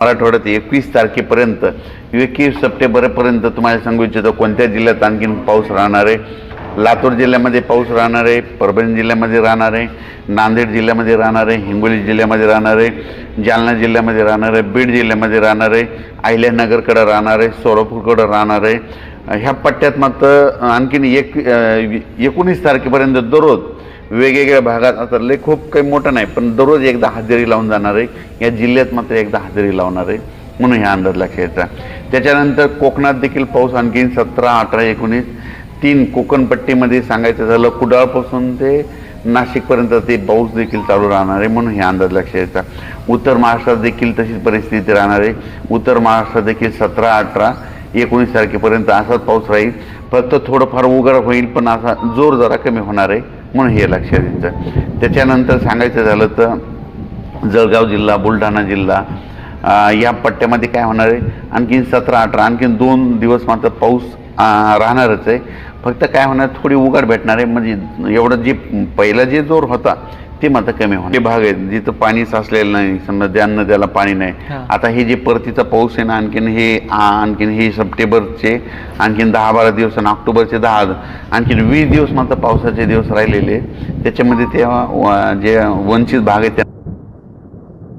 मराठवाड्यात 21 तारखेपर्यंत 21 सप्टेंबरपर्यंत तुम्हाला सांगू इच्छितो कोणत्या जिल्ह्यात आणखीन पाऊस राहणार आहे. लातूर जिल्ह्यामध्ये पाऊस राहणार आहे, परभणी जिल्ह्यामध्ये राहणार आहे, नांदेड जिल्ह्यामध्ये राहणार आहे, हिंगोली जिल्ह्यामध्ये राहणार आहे, जालना जिल्ह्यामध्ये राहणार आहे, बीड जिल्ह्यामध्ये राहणार आहे, अहिल्यानगरकडे राहणार आहे, सोलापूरकडे राहणार आहे. ह्या पट्ट्यात मात्र आणखीन 19 तारखेपर्यंत दररोज वेगवेगळ्या भागात, आता लय खूप काही मोठं नाही पण दररोज एकदा हजेरी लावून जाणार आहे. या जिल्ह्यात मात्र एकदा हजेरी लावणार आहे म्हणून ह्या अंदाज लक्षात यायचा. त्याच्यानंतर कोकणात देखील पाऊस आणखीन 17, 18, 19 3 कोकणपट्टीमध्ये सांगायचं झालं कुडाळपासून ते नाशिकपर्यंत ते पाऊस देखील चालू राहणार आहे म्हणून हे अंदाज लक्षात यायचा. उत्तर महाराष्ट्रात देखील तशीच परिस्थिती राहणार आहे. उत्तर महाराष्ट्रात देखील 17, 18, 19 तारखेपर्यंत असाच पाऊस राहील. फक्त थोडंफार उघड होईल पण असा जोर जरा कमी होणार आहे म्हणून हे लक्षात यायचं. त्याच्यानंतर सांगायचं झालं तर जळगाव जिल्हा, बुलढाणा जिल्हा या पट्ट्यामध्ये काय होणार आहे आणखीन 17, 18 आणखीन 2 दिवस मात्र पाऊस राहणारच आहे. फक्त काय होणार थोडी उघड भेटणार आहे म्हणजे एवढं जे पहिला जे जोर होता ते मात्र कमी होणार. ते भाग आहेत जिथं पाणी साचलेलं नाही, समजा ज्यांना त्याला पाणी नाही. आता हे जे परतीचा पाऊस आहे ना आणखीन हे सप्टेंबरचे आणखीन 10-12 दिवस आणि ऑक्टोबरचे 10 आणखीन 20 दिवस मात्र पावसाचे दिवस राहिलेले. त्याच्यामध्ये तेव्हा जे वंचित भाग आहेत